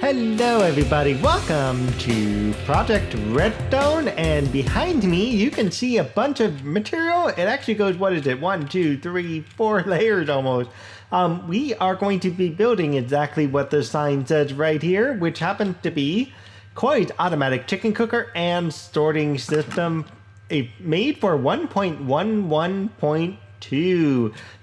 Hello everybody, welcome to Project Redstone, and behind me you can see a bunch of material. It actually goes, what is it, 1, 2, 3, 4 layers almost. We are going to be building exactly what the sign says right here, which happens to be quite automatic chicken cooker and sorting system made for 1.11.2.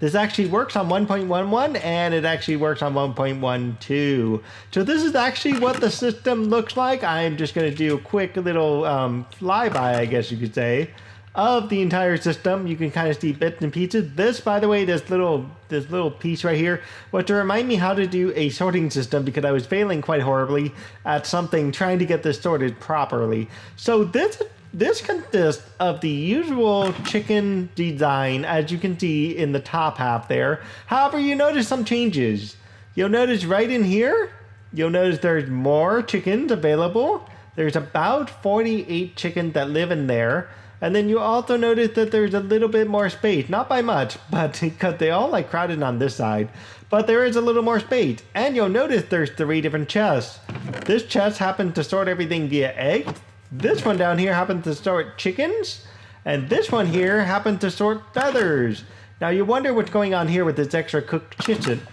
This actually works on 1.11 and it actually works on 1.12. So this is actually what the system looks like. I'm just going to do a quick little flyby, I guess you could say, of the entire system. You can kind of see bits and pieces. This, by the way, this little piece right here was to remind me how to do a sorting system, because I was failing quite horribly at something trying to get this sorted properly. So this consists of the usual chicken design, as you can see in the top half there. However, you notice some changes. You'll notice right in here, you'll notice there's more chickens available. There's about 48 chickens that live in there. And then you also notice that there's a little bit more space. Not by much, but because they all like crowded on this side. But there is a little more space. And you'll notice there's 3 different chests. This chest happens to sort everything via eggs. This one down here happens to sort chickens, and this one here happens to sort feathers. Now you wonder what's going on here with this extra cooked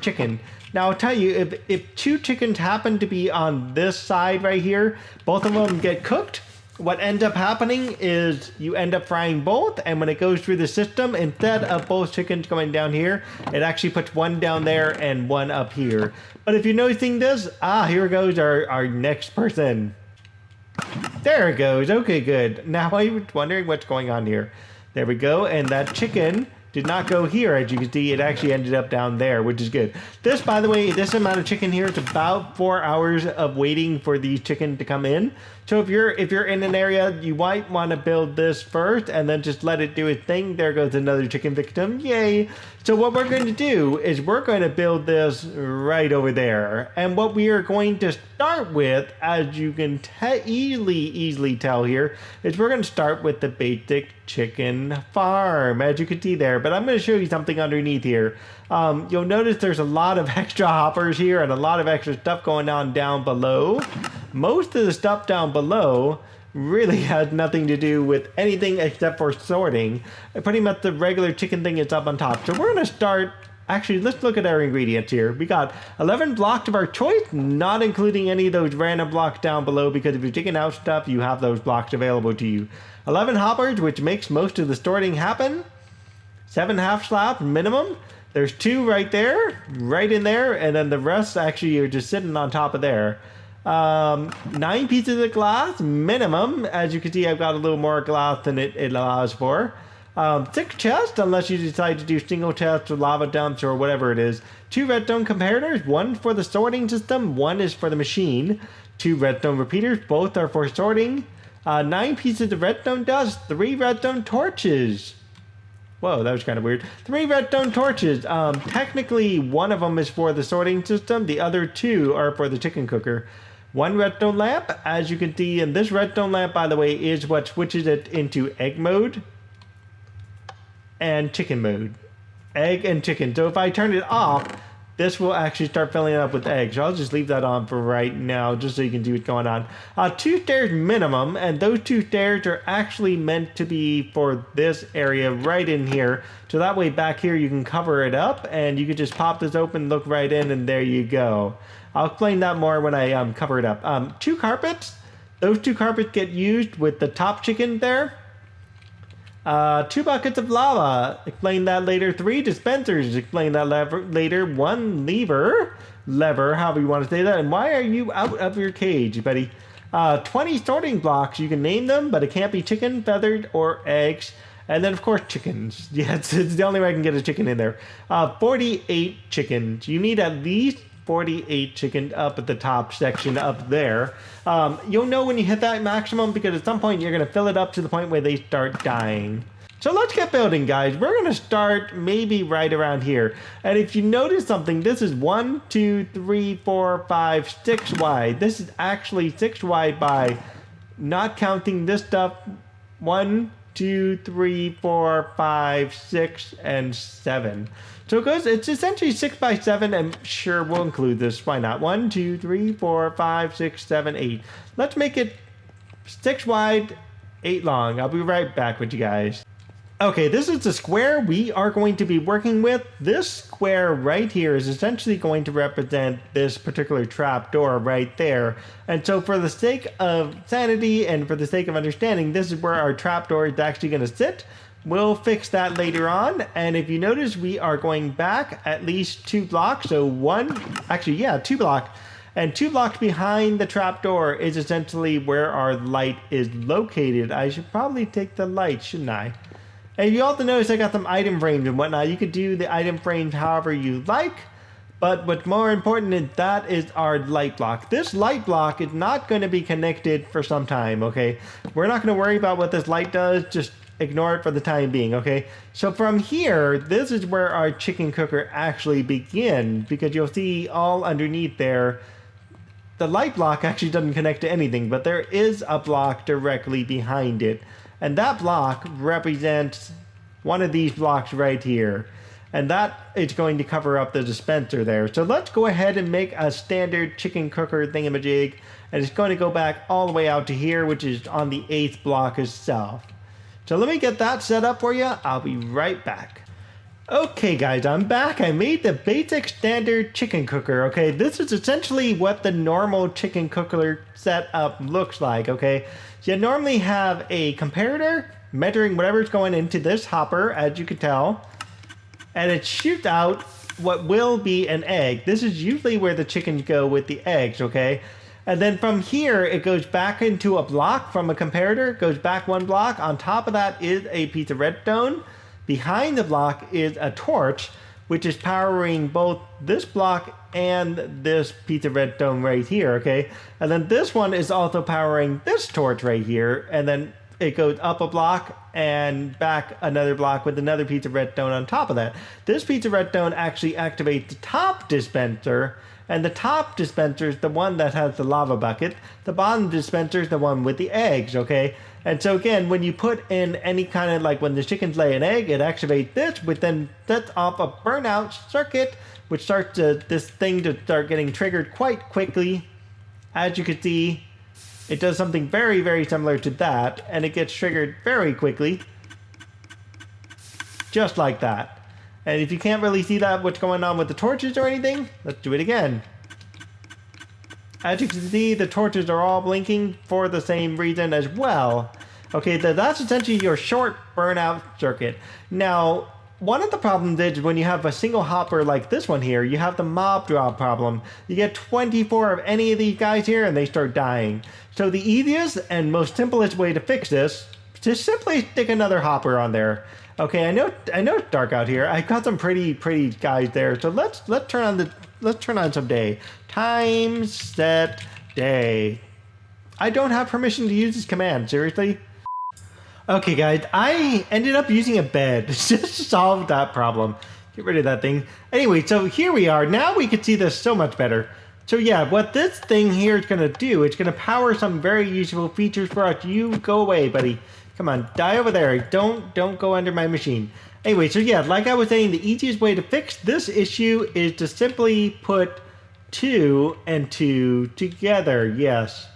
chicken. Now I'll tell you, if 2 chickens happen to be on this side right here, both of them get cooked. What ends up happening is you end up frying both, and when it goes through the system, instead of both chickens going down here, it actually puts one down there and one up here. But if you're noticing this, here goes our next person. There it goes. Okay, good. Now I was wondering what's going on here. There we go. And that chicken did not go here. As you can see, it actually ended up down there, which is good. This, by the way, this amount of chicken here is about 4 hours of waiting for these chicken to come in. So if you're in an area, you might want to build this first and then just let it do its thing. There goes another chicken victim. Yay. So what we're going to do is we're going to build this right over there. And what we are going to start with, as you can easily tell here, is we're going to start with the basic chicken farm, as you can see there. But I'm going to show you something underneath here. You'll notice there's a lot of extra hoppers here and a lot of extra stuff going on down below. Most of the stuff down below really has nothing to do with anything except for sorting. Pretty much the regular chicken thing is up on top. So we're going to start. Actually, let's look at our ingredients here. We got 11 blocks of our choice, not including any of those random blocks down below, because if you're digging out stuff, you have those blocks available to you. 11 hoppers, which makes most of the sorting happen. 7 half slabs minimum. There's 2 right there, right in there, and then the rest actually are just sitting on top of there. 9 pieces of glass minimum. As you can see, I've got a little more glass than it allows for. 6 chests, unless you decide to do single chests or lava dumps or whatever it is. 2 redstone comparators, 1 for the sorting system, 1 is for the machine. 2 redstone repeaters, both are for sorting. 9 pieces of redstone dust, 3 redstone torches. Whoa, that was kind of weird. 3 redstone torches. Technically, 1 of them is for the sorting system. The other 2 are for the chicken cooker. 1 redstone lamp, as you can see. And this redstone lamp, by the way, is what switches it into egg mode and chicken mode. Egg and chicken. So if I turn it off, this will actually start filling up with eggs. So I'll just leave that on for right now, just so you can see what's going on. 2 stairs minimum, and those 2 stairs are actually meant to be for this area right in here. So that way back here you can cover it up, and you can just pop this open, look right in, and there you go. I'll explain that more when I cover it up. 2 carpets. Those 2 carpets get used with the top chicken there. 2 buckets of lava, explain that later. 3 dispensers, explain that later. 1 lever, however you want to say that. And why are you out of your cage, buddy? 20 sorting blocks, you can name them, but it can't be chicken, feathered, or eggs. And then, of course, chickens. Yes, it's the only way I can get a chicken in there. 48 chickens. You need at least 48 chicken up at the top section up there. You'll know when you hit that maximum, because at some point you're going to fill it up to the point where they start dying. So let's get building, guys. We're going to start maybe right around here. And if you notice something, this is 1, 2, 3, 4, 5, 6 wide. This is actually 6 wide by not counting this stuff. 1, 2, 3, 4, 5, 6, and 7. So it's essentially 6 by 7, and sure, we'll include this. Why not? 1, 2, 3, 4, 5, 6, 7, 8. Let's make it 6 wide, 8 long. I'll be right back with you guys. Okay, this is the square we are going to be working with. This square right here is essentially going to represent this particular trapdoor right there. And so for the sake of sanity and for the sake of understanding, this is where our trapdoor is actually going to sit. We'll fix that later on. And if you notice, we are going back at least 2 blocks. So 2 blocks. And 2 blocks behind the trapdoor is essentially where our light is located. I should probably take the light, shouldn't I? And you also notice I got some item frames and whatnot. You could do the item frames however you like. But what's more important is that is our light block. This light block is not going to be connected for some time, okay? We're not going to worry about what this light does. Just ignore it for the time being, okay? So from here, this is where our chicken cooker actually begins. Because you'll see all underneath there, the light block actually doesn't connect to anything. But there is a block directly behind it. And that block represents one of these blocks right here. And that is going to cover up the dispenser there. So let's go ahead and make a standard chicken cooker thingamajig. And it's going to go back all the way out to here, which is on the 8th block itself. So let me get that set up for you. I'll be right back. Okay guys, I'm back. I made the basic standard chicken cooker, okay? This is essentially what the normal chicken cooker setup looks like, okay? So you normally have a comparator measuring whatever's going into this hopper, as you can tell. And it shoots out what will be an egg. This is usually where the chickens go with the eggs, okay? And then from here, it goes back into a block from a comparator, goes back 1 block. On top of that is a piece of redstone. Behind the block is a torch, which is powering both this block and this piece of redstone right here, okay? And then this one is also powering this torch right here, and then it goes up a block and back another block with another piece of redstone on top of that. This piece of redstone actually activates the top dispenser, and the top dispenser is the one that has the lava bucket. The bottom dispenser is the one with the eggs, okay? And so again, when you put in any kind of, like when the chickens lay an egg, it activates this, which then sets off a burnout circuit, which starts this thing to start getting triggered quite quickly. As you can see, it does something very, very similar to that, and it gets triggered very quickly. Just like that. And if you can't really see that, what's going on with the torches or anything, let's do it again. As you can see, the torches are all blinking for the same reason as well. Okay, that's essentially your short burnout circuit. Now, one of the problems is when you have a single hopper like this one here, you have the mob drop problem. You get 24 of any of these guys here and they start dying. So the easiest and most simplest way to fix this is to simply stick another hopper on there. Okay, I know it's dark out here. I've got some pretty guys there. So let's turn on some day. Time set day. I don't have permission to use this command, seriously? Okay guys, I ended up using a bed just to solve that problem. Get rid of that thing. Anyway, so here we are. Now we can see this so much better. So yeah, what this thing here is going to do, it's going to power some very useful features for us. You go away, buddy. Come on, die over there. Don't go under my machine. Anyway, so yeah, like I was saying, the easiest way to fix this issue is to simply put 2 and 2 together, yes.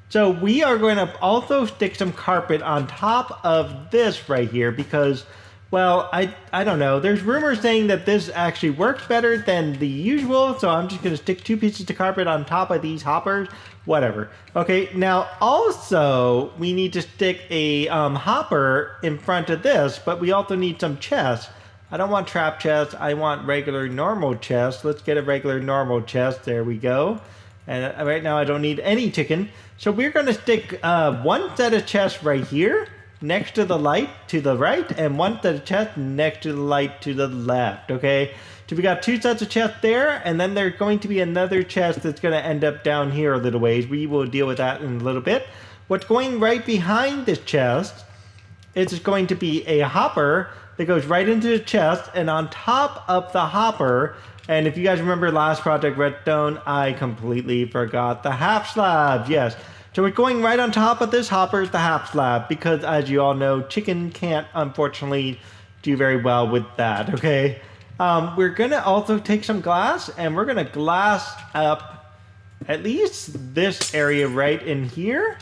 So we are going to also stick some carpet on top of this right here because, well, I don't know. There's rumors saying that this actually works better than the usual, so I'm just going to stick 2 pieces of carpet on top of these hoppers. Whatever. Okay, now also we need to stick a hopper in front of this, but we also need some chests. I don't want trap chests. I want regular normal chests. Let's get a regular normal chest. There we go. And right now I don't need any chicken. So we're going to stick 1 set of chests right here next to the light to the right and 1 set of chests next to the light to the left, okay? So we got 2 sets of chests there, and then there's going to be another chest that's going to end up down here a little ways. We will deal with that in a little bit. What's going right behind this chest is going to be a hopper that goes right into the chest, and on top of the hopper, and if you guys remember last Project Redstone, I completely forgot the half slab, yes. So we're going right on top of this hopper is the half slab because, as you all know, chicken can't unfortunately do very well with that, okay? We're going to also take some glass and we're going to glass up at least this area right in here.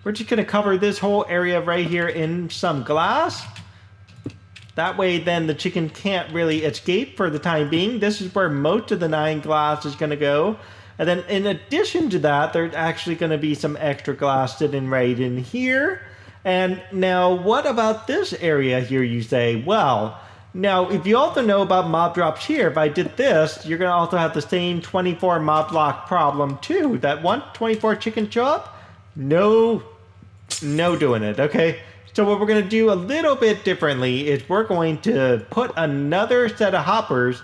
We're just going to cover this whole area right here in some glass. That way then the chicken can't really escape for the time being. This is where most of the 9 glass is going to go. And then in addition to that, there's actually going to be some extra glass sitting right in here. And now what about this area here, you say? Well, now if you also know about mob drops here, if I did this, you're going to also have the same 24 mob block problem too. That 124 chicken show up? No doing it, okay? So what we're going to do a little bit differently is we're going to put another set of hoppers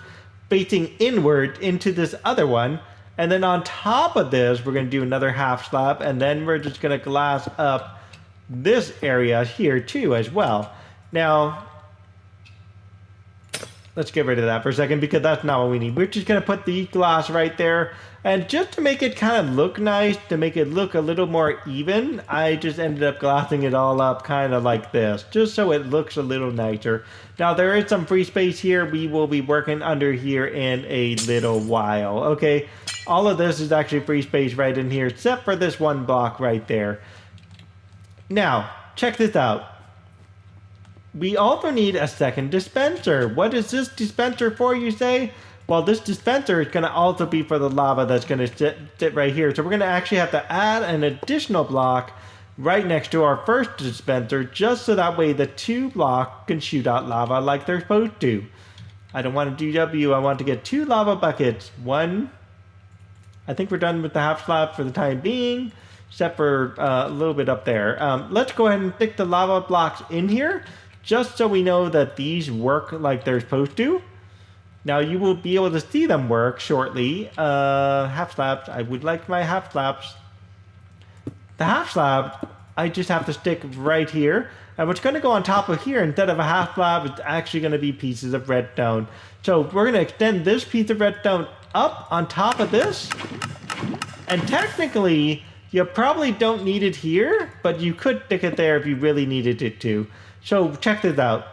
facing inward into this other one. And then on top of this, we're going to do another half slab. And then we're just going to glass up this area here too as well. Now, let's get rid of that for a second because that's not what we need. We're just going to put the glass right there. And just to make it kind of look nice, to make it look a little more even, I just ended up glassing it all up kind of like this, just so it looks a little nicer. Now there is some free space here. We will be working under here in a little while, okay? All of this is actually free space right in here, except for this one block right there. Now, check this out. We also need a second dispenser. What is this dispenser for, you say? Well, this dispenser is going to also be for the lava that's going to sit right here. So we're going to actually have to add an additional block right next to our first dispenser, just so that way the 2 blocks can shoot out lava like they're supposed to. I don't want to DW. I want to get 2 lava buckets. 1. I think we're done with the half slab for the time being, except for a little bit up there. Let's go ahead and stick the lava blocks in here, just so we know that these work like they're supposed to. Now you will be able to see them work shortly. Half slabs. I would like my half slabs. The half slab, I just have to stick right here. And what's going to go on top of here, instead of a half slab, it's actually going to be pieces of redstone. So we're going to extend this piece of redstone up on top of this. And technically, you probably don't need it here, but you could stick it there if you really needed it to. So check this out.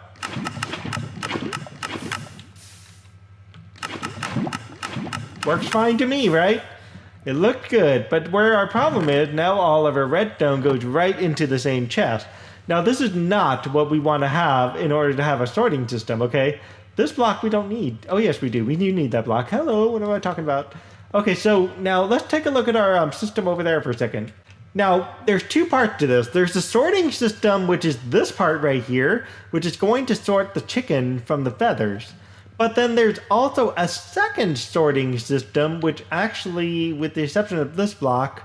Works fine to me, right? It looked good, but where our problem is, now all of our redstone goes right into the same chest. Now this is not what we want to have in order to have a sorting system, okay? This block we don't need. Oh yes, we do. We do need that block. Hello, what am I talking about? Okay, so now let's take a look at our system over there for a second. Now, there's 2 parts to this. There's the sorting system, which is this part right here, which is going to sort the chicken from the feathers. But then there's also a second sorting system, which actually, with the exception of this block,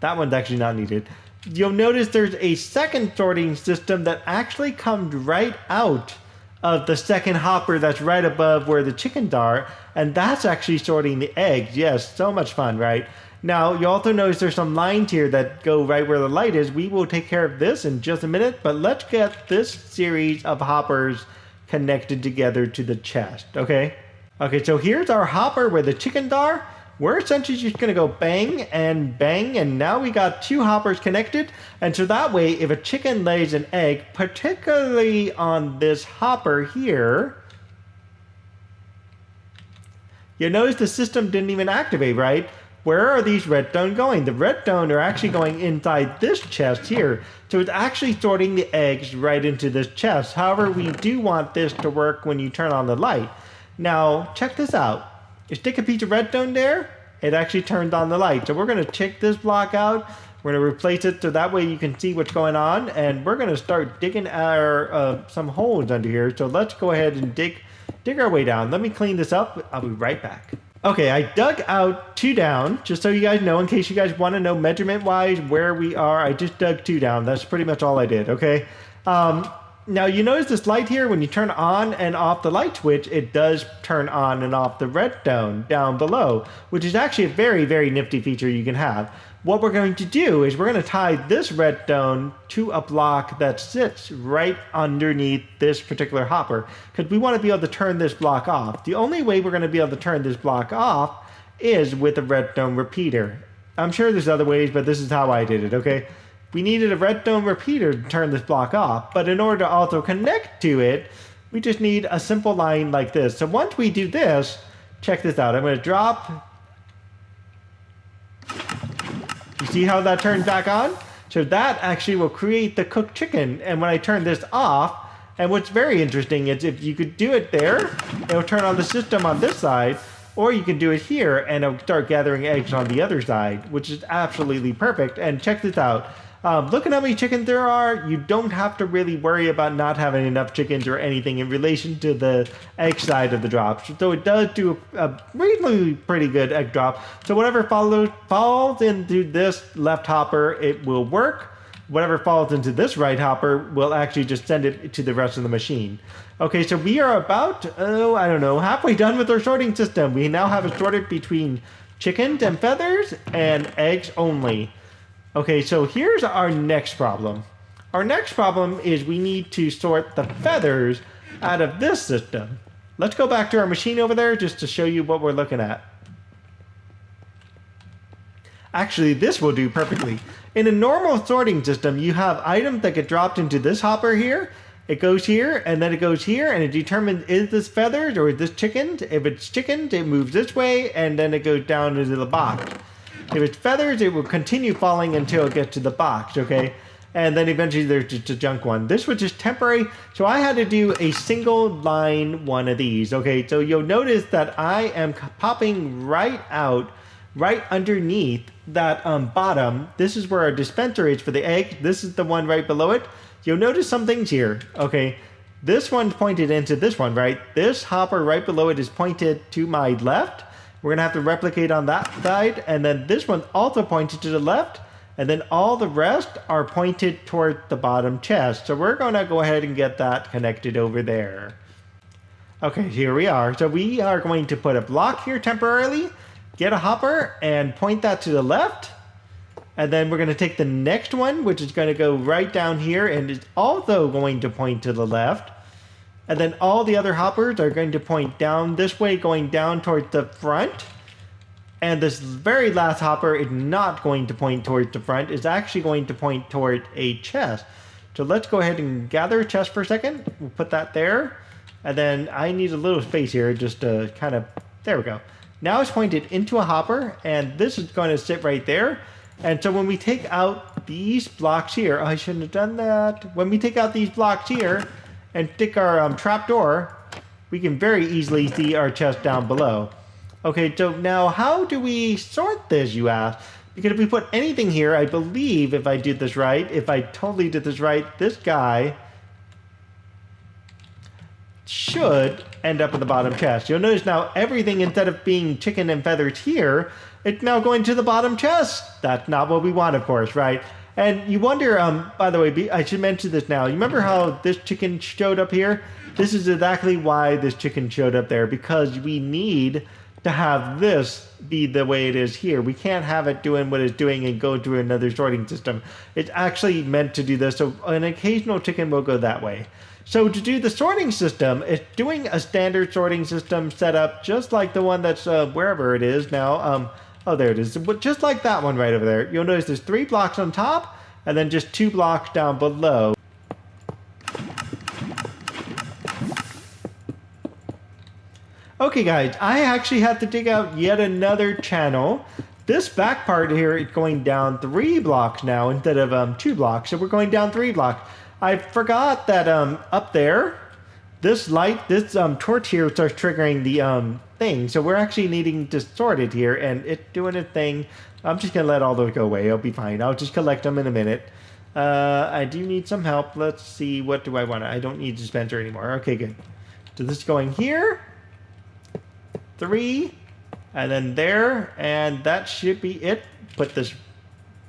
that one's actually not needed. You'll notice there's a second sorting system that actually comes right out of the second hopper that's right above where the chickens are, and that's actually sorting the eggs. Yes, so much fun, right? Now, you also notice there's some lines here that go right where the light is. We will take care of this in just a minute, but let's get this series of hoppers connected together to the chest, okay? Okay, so here's our hopper where the chickens are. We're essentially just gonna go bang, and now we got 2 hoppers connected. And so that way, if a chicken lays an egg, particularly on this hopper here, you notice the system didn't even activate, right? Where are these redstone going? The redstone are actually going inside this chest here. So it's actually sorting the eggs right into this chest. However, we do want this to work when you turn on the light. Now, check this out. You stick a piece of redstone there, it actually turns on the light. So we're going to check this block out. We're going to replace it so that way you can see what's going on. And we're going to start digging our some holes under here. So let's go ahead and dig our way down. Let me clean this up. I'll be right back. Okay, I dug out 2 down, just so you guys know, in case you guys want to know measurement-wise where we are. I just dug 2 down. That's pretty much all I did, okay? Now, you notice this light here, when you turn on and off the light switch, it does turn on and off the redstone down below, which is actually a very, very nifty feature you can have. What we're going to do is we're going to tie this redstone to a block that sits right underneath this particular hopper, because we want to be able to turn this block off. The only way we're going to be able to turn this block off is with a redstone repeater. I'm sure there's other ways, but this is how I did it, okay? We needed a redstone repeater to turn this block off, but in order to also connect to it, we just need a simple line like this. So once we do this, check this out. I'm going to drop. You see how that turns back on? So that actually will create the cooked chicken. And when I turn this off, and what's very interesting is if you could do it there, it'll turn on the system on this side, or you can do it here and it'll start gathering eggs on the other side, which is absolutely perfect. And check this out. Look at how many chickens there are. You don't have to really worry about not having enough chickens or anything in relation to the egg side of the drop. So it does do a reasonably pretty good egg drop. So whatever falls into this left hopper, it will work. Whatever falls into this right hopper will actually just send it to the rest of the machine. Okay, so we are about, I don't know, halfway done with our sorting system. We now have it sorted between chickens and feathers and eggs only. Okay, so here's our next problem. Our next problem is we need to sort the feathers out of this system. Let's go back to our machine over there just to show you what we're looking at. Actually, this will do perfectly. In a normal sorting system, you have items that get dropped into this hopper here. It goes here, and then it goes here, and it determines is this feathers or is this chickens? If it's chickens, it moves this way, and then it goes down into the box. If it's feathers, it will continue falling until it gets to the box, okay? And then eventually there's just a junk one. This was just temporary, so I had to do a single line one of these, okay? So you'll notice that I am popping right out, right underneath that bottom. This is where our dispenser is for the egg. This is the one right below it. You'll notice some things here, okay? This one's pointed into this one, right? This hopper right below it is pointed to my left. We're going to have to replicate on that side. And then this one's also pointed to the left. And then all the rest are pointed toward the bottom chest. So we're going to go ahead and get that connected over there. Okay, here we are. So we are going to put a block here temporarily, get a hopper, and point that to the left. And then we're going to take the next one, which is going to go right down here, and is also going to point to the left. And then all the other hoppers are going to point down this way, going down towards the front. And this very last hopper is not going to point towards the front. It's actually going to point toward a chest. So let's go ahead and gather a chest for a second. We'll put that there. And then I need a little space here just to kind of, there we go. Now it's pointed into a hopper, and this is going to sit right there. And so when we take out these blocks here, I shouldn't have done that. When we take out these blocks here and stick our trapdoor, we can very easily see our chest down below. Okay, so now how do we sort this, you ask? Because if we put anything here, I believe if I did this right, if I totally did this right, this guy should end up at the bottom chest. You'll notice now everything, instead of being chicken and feathers here, it's now going to the bottom chest. That's not what we want, of course, right? And you wonder, by the way, I should mention this now. You remember how this chicken showed up here? This is exactly why this chicken showed up there, because we need to have this be the way it is here. We can't have it doing what it's doing and go to another sorting system. It's actually meant to do this, so an occasional chicken will go that way. So to do the sorting system, it's doing a standard sorting system setup, just like the one that's wherever it is now. Oh, there it is. Just like that one right over there. You'll notice there's 3 blocks on top and then just 2 blocks down below. Okay, guys, I actually had to dig out yet another channel. This back part here is going down 3 blocks now instead of 2 blocks. So we're going down 3 blocks. I forgot that up there, this light, this torch here starts triggering the thing. So we're actually needing to sort it here, and it's doing its thing. I'm just going to let all those go away. It'll be fine. I'll just collect them in a minute. I do need some help. Let's see. What do I want? I don't need dispenser anymore. Okay, good. So this is going here. 3. And then there. And that should be it. Put this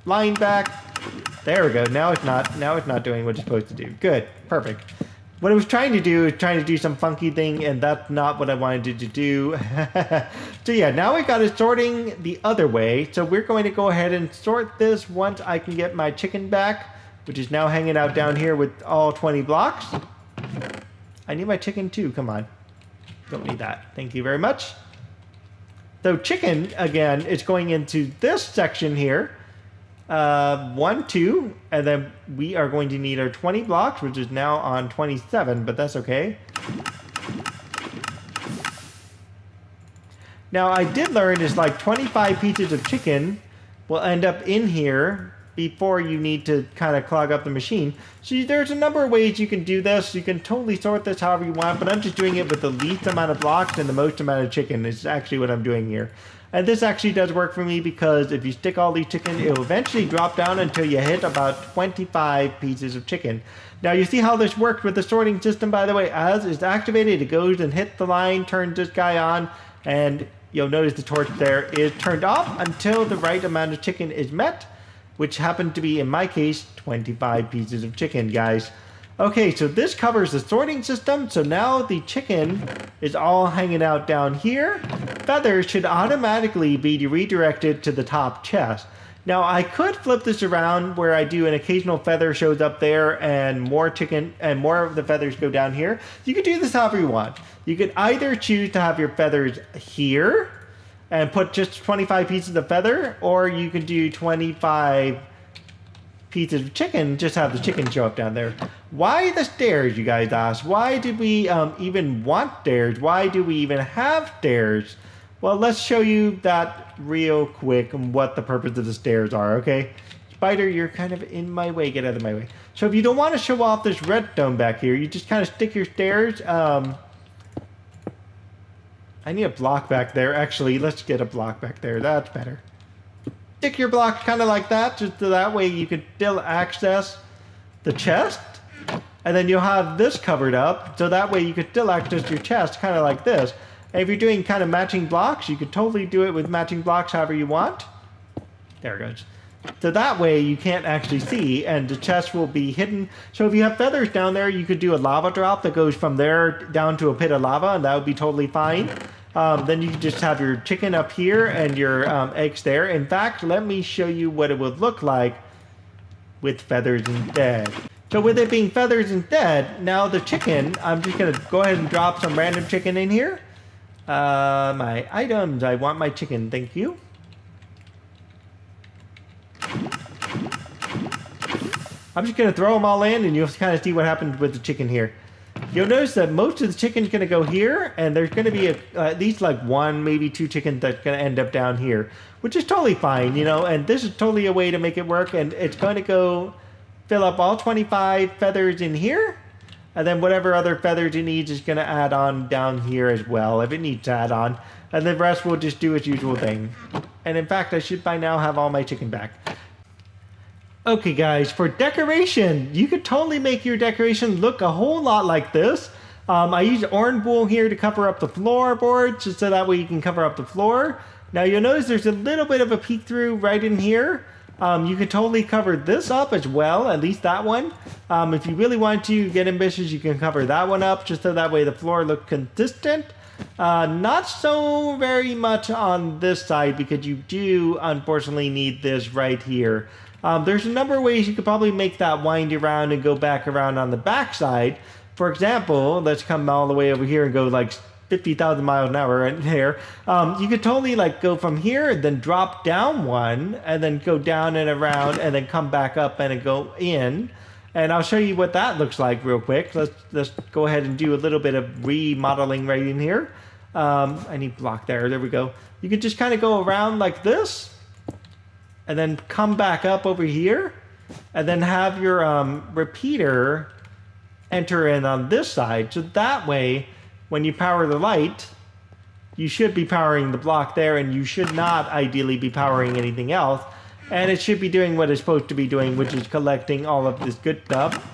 line back. There we go. Now it's not doing what it's supposed to do. Good. Perfect. What I was trying to do is trying to do some funky thing, and that's not what I wanted it to do. So yeah, now we got it sorting the other way. So we're going to go ahead and sort this once I can get my chicken back, which is now hanging out down here with all 20 blocks. I need my chicken too. Come on. Don't need that. Thank you very much. So chicken, again, is going into this section here. 1, 2, and then we are going to need our 20 blocks, which is now on 27, but that's okay. Now, I did learn is like 25 pieces of chicken will end up in here before you need to kind of clog up the machine. So there's a number of ways you can do this. You can totally sort this however you want, but I'm just doing it with the least amount of blocks and the most amount of chicken is actually what I'm doing here. And this actually does work for me because if you stick all these chicken, it will eventually drop down until you hit about 25 pieces of chicken. Now you see how this works with the sorting system, by the way. As it's activated, it goes and hits the line, turns this guy on, and you'll notice the torch there is turned off until the right amount of chicken is met, which happened to be, in my case, 25 pieces of chicken, guys. Okay, so this covers the sorting system. So now the chicken is all hanging out down here. Feathers should automatically be redirected to the top chest. Now, I could flip this around where I do an occasional feather shows up there and more chicken and more of the feathers go down here. You can do this however you want. You could either choose to have your feathers here and put just 25 pieces of feather, or you can do 25 pieces of chicken, just have the chicken show up down there. Why the stairs, you guys ask? Why did we even want stairs? Why do we even have stairs? Well, let's show you that real quick and what the purpose of the stairs are, okay? Spider, you're kind of in my way. Get out of my way. So if you don't want to show off this redstone back here, you just kind of stick your stairs. I need a block back there. Actually, let's get a block back there. That's better. Stick your block kind of like that, just so that way you can still access the chest. And then you'll have this covered up, so that way you can still access your chest kind of like this. And if you're doing kind of matching blocks, you could totally do it with matching blocks however you want. There it goes. So that way you can't actually see, and the chest will be hidden. So if you have feathers down there, you could do a lava drop that goes from there down to a pit of lava, and that would be totally fine. Then you can just have your chicken up here and your eggs there. In fact, let me show you what it would look like with feathers instead. So with it being feathers instead, now the chicken, I'm just going to go ahead and drop some random chicken in here. My items, I want my chicken, thank you. I'm just going to throw them all in and you'll kind of see what happens with the chicken here. You'll notice that most of the chicken's going to go here, and there's going to be at least like 1, maybe 2 chickens that's going to end up down here, which is totally fine, you know, and this is totally a way to make it work, and it's going to go fill up all 25 feathers in here, and then whatever other feathers it needs is going to add on down here as well, if it needs to add on, and the rest will just do its usual thing. And in fact, I should by now have all my chicken back. Okay guys, for decoration, you could totally make your decoration look a whole lot like this. I use orange wool here to cover up the floorboards, just so that way you can cover up the floor. Now you'll notice there's a little bit of a peek through right in here. You can totally cover this up as well, at least that one. If you really want to get ambitious, you can cover that one up, just so that way the floor looks consistent. Not so very much on this side, because you do unfortunately need this right here. There's a number of ways you could probably make that wind around and go back around on the back side. For example, let's come all the way over here and go like 50,000 miles an hour right here. You could totally like go from here and then drop down one and then go down and around and then come back up and go in. And I'll show you what that looks like real quick. Let's go ahead and do a little bit of remodeling right in here. I need block there. There we go. You can just kind of go around like this. And then come back up over here, and then have your repeater enter in on this side. So that way, when you power the light, you should be powering the block there, and you should not ideally be powering anything else. And it should be doing what it's supposed to be doing, which is collecting all of this good stuff.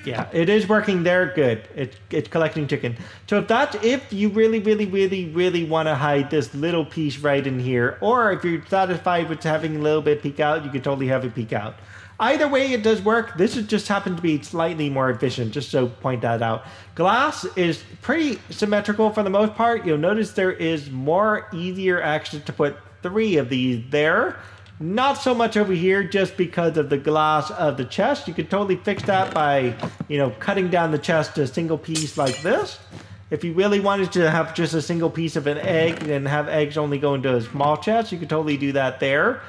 Yeah, it is working there. Good. It's collecting chicken. So if you really want to hide this little piece right in here, or if you're satisfied with having a little bit peek out, you can totally have it peek out. Either way, it does work. This is just happened to be slightly more efficient, just so point that out. Glass is pretty symmetrical for the most part. You'll notice there is more easier access to put 3 of these there. Not so much over here, just because of the glass of the chest. You could totally fix that by, you know, cutting down the chest to a single piece like this. If you really wanted to have just a single piece of an egg and have eggs only go into a small chest, you could totally do that there.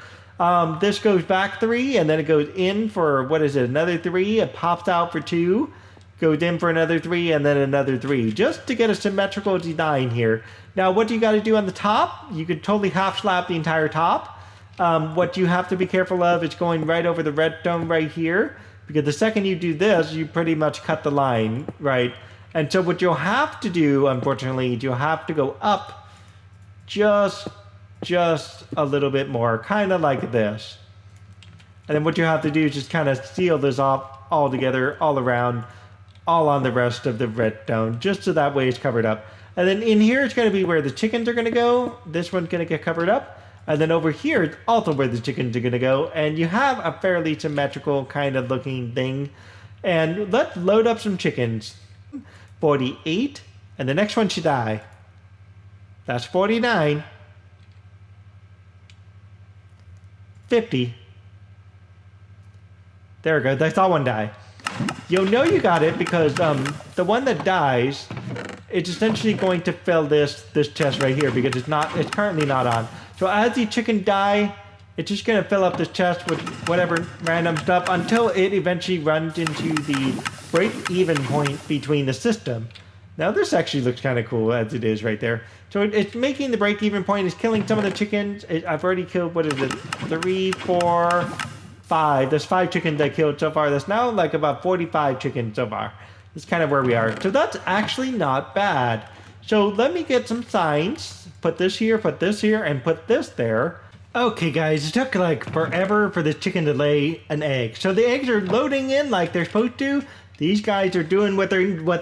This goes back 3, and then it goes in for, what is it, another 3. It pops out for 2, goes in for another 3, and then another 3, just to get a symmetrical design here. Now, what do you got to do on the top? You could totally half slap the entire top. What you have to be careful of is going right over the redstone right here, because the second you do this, you pretty much cut the line, right? And so what you'll have to do, unfortunately, is you'll have to go up just a little bit more, kind of like this. And then what you have to do is just kind of seal this off all together, all around, all on the rest of the redstone, just so that way it's covered up. And then in here, it's going to be where the chickens are going to go. This one's going to get covered up. And then over here, it's also where the chickens are going to go. And you have a fairly symmetrical kind of looking thing. And let's load up some chickens. 48. And the next one should die. That's 49. 50. There we go. I saw one die. You'll know you got it because the one that dies, it's essentially going to fill this chest right here because it's currently not on. So as the chicken die, it's just going to fill up this chest with whatever random stuff until it eventually runs into the break-even point between the system. Now this actually looks kind of cool as it is right there. So it's making the break-even point, is killing some of the chickens. I've already killed, what is it, 3, 4, 5. There's 5 chickens I killed so far. That's now like about 45 chickens so far. That's kind of where we are. So that's actually not bad. So let me get some signs. Put this here, and put this there. Okay guys, it took like forever for this chicken to lay an egg. So the eggs are loading in like they're supposed to. These guys are doing what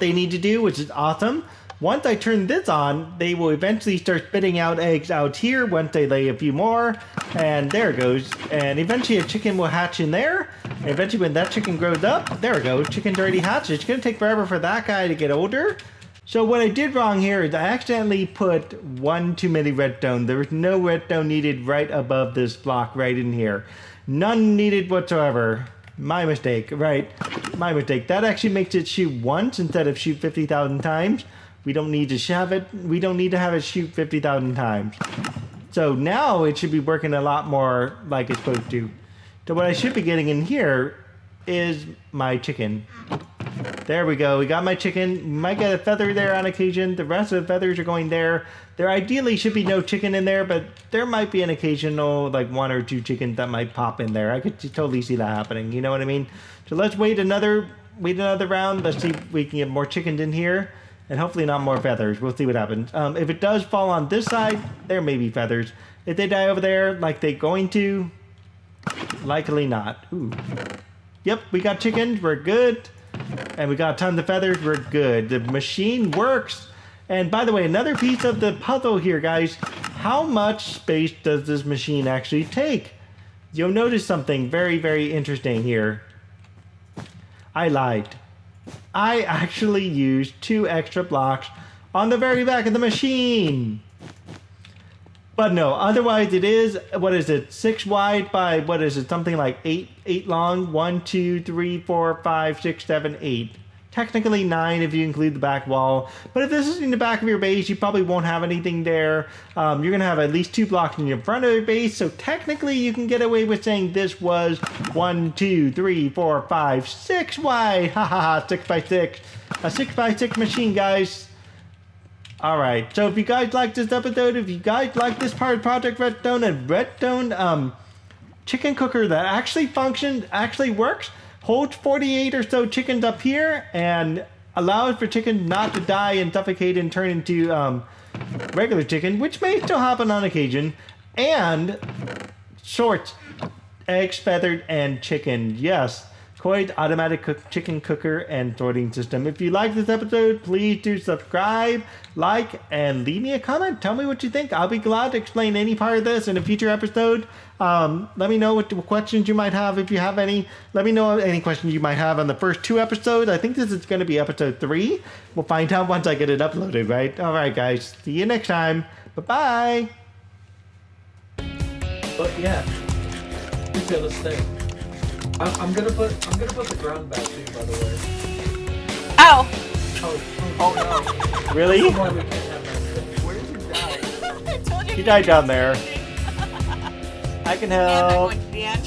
they need to do, which is awesome. Once I turn this on, they will eventually start spitting out eggs out here once they lay a few more. And there it goes. And eventually a chicken will hatch in there. And eventually when that chicken grows up, there it goes. Chicken's already hatched. It's going to take forever for that guy to get older. So what I did wrong here is I accidentally put one too many redstone. There was no redstone needed right above this block right in here. None needed whatsoever. My mistake, right? My mistake. That actually makes it shoot once instead of shoot 50,000 times. We don't need to have it shoot 50,000 times. So now it should be working a lot more like it's supposed to. So what I should be getting in here is my chicken. There we go. We got my chicken. You might get a feather there on occasion. The rest of the feathers are going there. There ideally should be no chicken in there, but there might be an occasional, like 1 or 2 chickens that might pop in there. I could totally see that happening. You know what I mean? So let's wait another round. Let's see if we can get more chickens in here. And hopefully not more feathers. We'll see what happens. If it does fall on this side, there may be feathers. If they die over there like they're going to, likely not. Ooh. Yep, we got chickens. We're good. And we got tons of feathers. We're good. The machine works. And by the way, another piece of the puzzle here, guys. How much space does this machine actually take? You'll notice something very, very interesting here. I lied. I actually used 2 extra blocks on the very back of the machine. But no, otherwise it is, what is it, 6 wide by, what is it, something like 8 long? 1, 2, 3, 4, 5, 6, 7, 8. Technically 9 if you include the back wall. But if this is in the back of your base, you probably won't have anything there. You're going to have at least 2 blocks in your front of your base. So technically you can get away with saying this was 1, 2, 3, 4, 5, 6 wide. Ha ha ha, 6 by 6. A 6 by 6 machine, guys. Alright, so if you guys like this episode, if you guys like this part of Project Redstone and Redstone chicken cooker that actually functions, actually works, holds 48 or so chickens up here and allows for chickens not to die and suffocate and turn into regular chicken, which may still happen on occasion, and sorts eggs, feathered, and chicken. Yes, Koi's automatic chicken cooker and sorting system. If you like this episode, please do subscribe, like, and leave me a comment. Tell me what you think. I'll be glad to explain any part of this in a future episode. Let me know what questions you might have if you have any. Let me know any questions you might have on the first 2 episodes. I think this is going to be episode 3. We'll find out once I get it uploaded, right? All right, guys. See you next time. Bye-bye. But yeah, he's gonna stay. I'm gonna put the ground back too, by the way. Ow! Oh no. Really? Why we can't have that. Where did you die? I told you He died down there. I can I'm not help. going to the end.